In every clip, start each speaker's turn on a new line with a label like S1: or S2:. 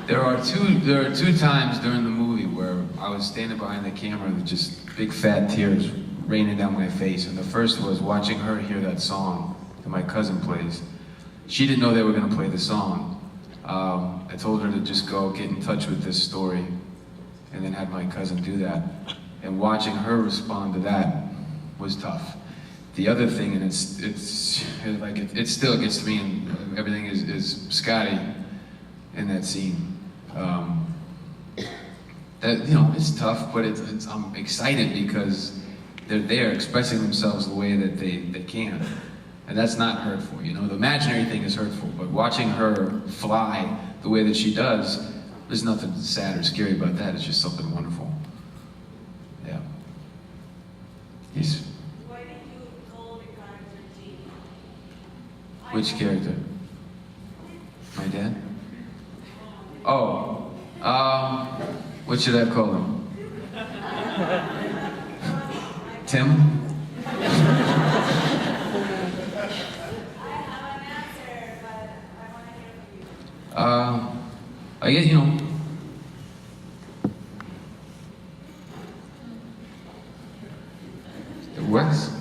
S1: There are two times during the movie where I was standing behind the camera with just big fat tears raining down my face. And the first was watching her hear that song that my cousin plays. She didn't know they were going to play the song. I told her to just go get in touch with this story, and then had my cousin do that. And watching her respond to that was tough. The other thing, and it still gets to me, and everything is Scotty in that scene. That, you know, it's tough, but I'm excited because they're there expressing themselves the way that they can. And that's not hurtful, you know? The imaginary thing is hurtful, but watching her fly the way that she does, there's nothing sad or scary about that. It's just something wonderful. Yeah. Yes.
S2: Why did you call the character Jim?
S1: Which character? My dad? Oh, what should I call him? Tim? I guess, you know, it works.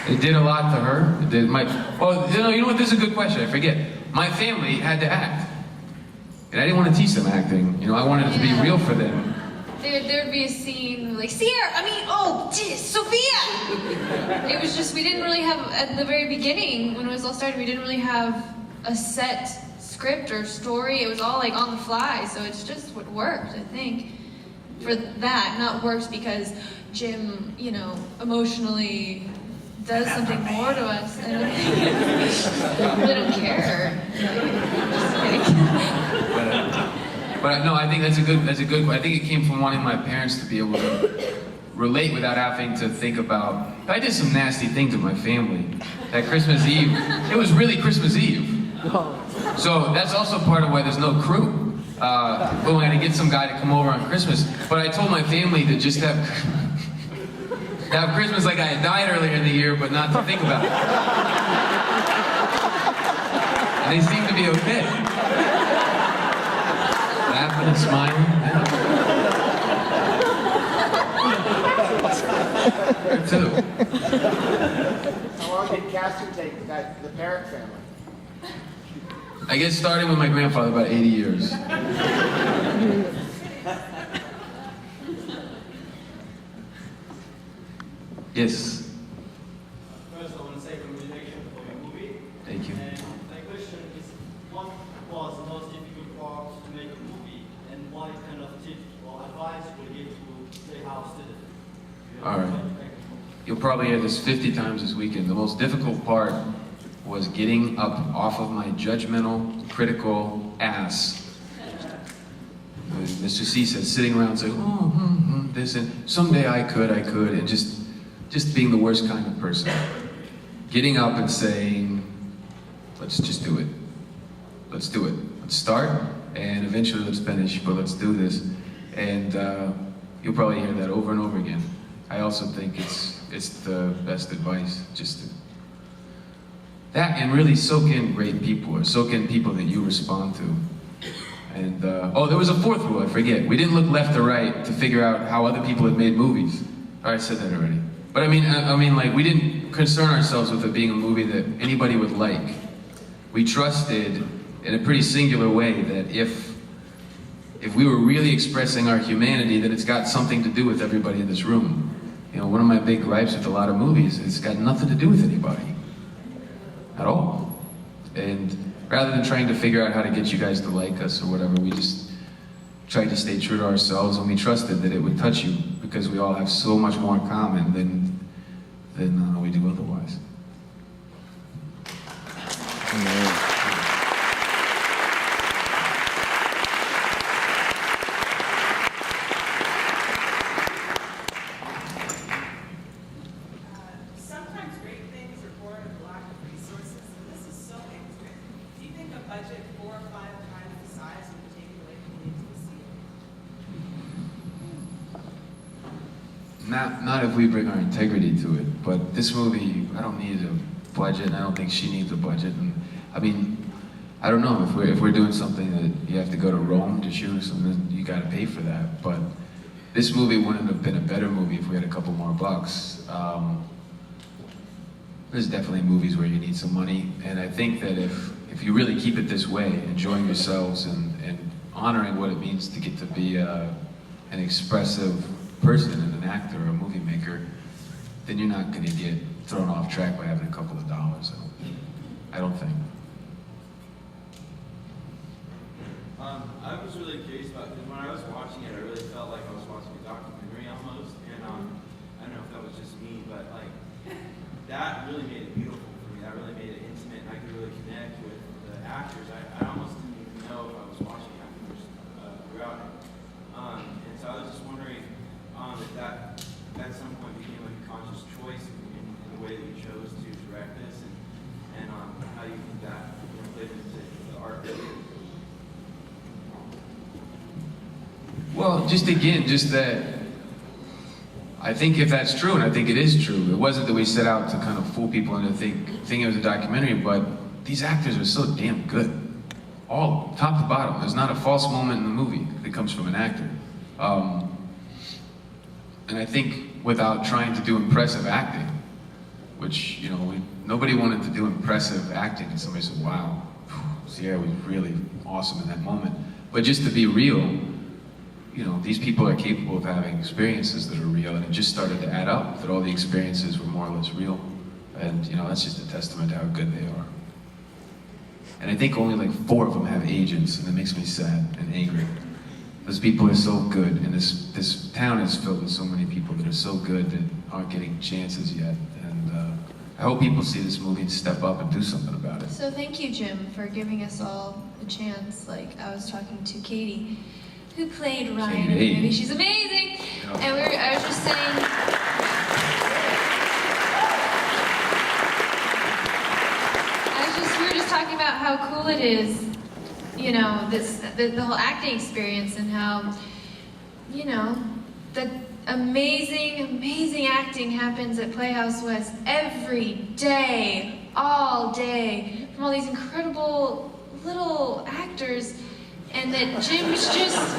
S1: It did a lot to her. It did you know what, this is a good question, I forget. My family had to act. And I didn't want to teach them acting. You know, I wanted it to be real for them.
S3: There'd be a scene like, Sophia! It was just, we didn't really have, at the very beginning, when it was all started, we didn't really have a set script or story. It was all like on the fly, so it's just what worked, I think, for that. Not works because Jim, you know, emotionally does something more to us. I don't care.
S1: But no, I think that's a good. I think it came from wanting my parents to be able to relate without having to think about. I did some nasty things with my family. That Christmas Eve, it was really Christmas Eve. So that's also part of why there's no crew. Going to get some guy to come over on Christmas. But I told my family to just have Christmas like I had died earlier in the year, but not to think about it. And they seemed to be okay. Laughing and smiling. Her too.
S4: How long did casting take with the Parrack family?
S1: I guess starting with my grandfather, about 80 years. Yes.
S5: First, I want to say congratulations for your movie.
S1: Thank you.
S5: And my question is, what was the most difficult part to make a movie, and what kind of tips or advice would you give to playhouse students?
S1: All right. You'll probably hear this 50 times this weekend. The most difficult part was getting up off of my judgmental, critical ass. Mr. C said, sitting around saying, this, and someday I could, and just being the worst kind of person. Getting up and saying, let's just do it. Let's do it. Let's start, and eventually let's finish, but let's do this. And you'll probably hear that over and over again. I also think it's the best advice, just to that, and really soak in great people, or soak in people that you respond to. And, there was a fourth rule, I forget. We didn't look left or right to figure out how other people had made movies. I said that already. But I mean, like, we didn't concern ourselves with it being a movie that anybody would like. We trusted, in a pretty singular way, that if we were really expressing our humanity, that it's got something to do with everybody in this room. You know, one of my big gripes with a lot of movies is it's got nothing to do with anybody. At all. And rather than trying to figure out how to get you guys to like us or whatever, we just tried to stay true to ourselves, and we trusted that it would touch you because we all have so much more in common than we do otherwise.
S2: Sometimes great things are born of lack of resources, and this is so extra. Do you think a budget 4 or 5 times the size would take away from the intimacy?
S1: Not if we bring our integrity to it, but this movie, I don't need budget, and I don't think she needs a budget. And I mean, I don't know if we're doing something that you have to go to Rome to shoot or something, you got to pay for that. But this movie wouldn't have been a better movie if we had a couple more bucks. There's definitely movies where you need some money, and I think that if you really keep it this way, enjoying yourselves and honoring what it means to get to be an expressive person and an actor or a movie maker, then you're not going to get thrown off track by having a couple of dollars. I don't think.
S6: I was really curious about, because when I was watching it, I really felt like I was watching a documentary almost, and I don't know if that was just me, but like, that really made it beautiful for me. That really made it intimate, and I could really connect with the actors. I almost didn't even know if I was watching actors throughout it. And so I was just wondering if that at some point became like a conscious choice in the way that you chose to direct this, and how you think that played into the art.
S1: Well, just that, I think if that's true, and I think it is true, it wasn't that we set out to kind of fool people into thinking it was a documentary, but these actors are so damn good. All of them, top to bottom. There's not a false moment in the movie that comes from an actor. And I think without trying to do impressive acting, which, you know, nobody wanted to do impressive acting, and somebody said, wow, Sierra was really awesome in that moment. But just to be real, you know, these people are capable of having experiences that are real, and it just started to add up that all the experiences were more or less real. And, you know, that's just a testament to how good they are. And I think only like 4 of them have agents, and it makes me sad and angry. Those people are so good, and this town is filled with so many people that are so good that aren't getting chances yet. And I hope people see this movie and step up and do something about it.
S3: So thank you, Jim, for giving us all a chance. Like, I was talking to Katie, who played Ryan in the movie. She's amazing.
S1: Yeah.
S3: And I was just saying, we were just talking about how cool it is, you know, the whole acting experience, and how, you know, that amazing acting happens at Playhouse West every day, all day, from all these incredible little actors. And that Jim's just,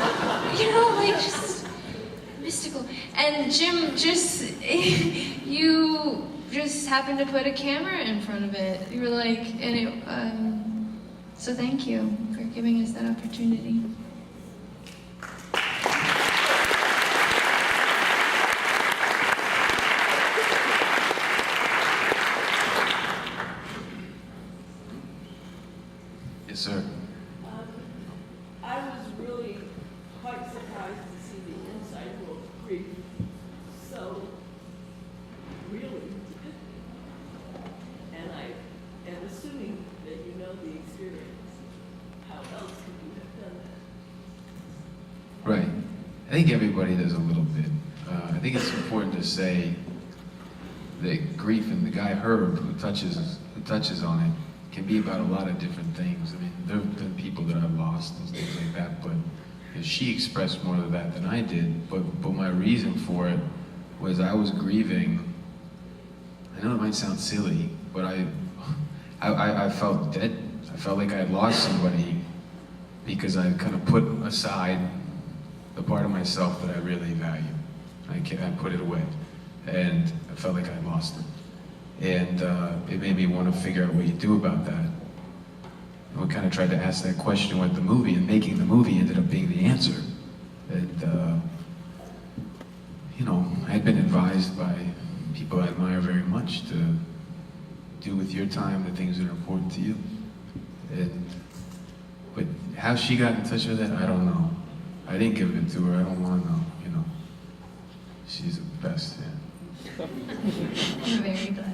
S3: you know, like, just mystical. And Jim just, you just happened to put a camera in front of it. You were like, and it, so thank you for giving us that opportunity.
S1: Yes, sir.
S7: I was really quite surprised to see the inside world of grief so really. And assuming that you know the experience, how else could you have done that?
S1: Right. I think everybody does a little bit. I think it's important to say that grief, and the guy Herb who touches on it, can be about a lot of different things. I mean, there have been people that I've lost and things like that, but you know, she expressed more of that than I did. But my reason for it was I was grieving. I know it might sound silly, but I felt dead. I felt like I had lost somebody because I kind of put aside the part of myself that I really value. I put it away, and I felt like I had lost it. And it made me want to figure out what you do about that. And we kind of tried to ask that question with the movie, and making the movie ended up being the answer. And, you know, I had been advised by people I admire very much to do with your time the things that are important to you. But how she got in touch with it, I don't know. I didn't give it to her, I don't want to know, you know. She's the best, yeah.
S3: I'm very blessed.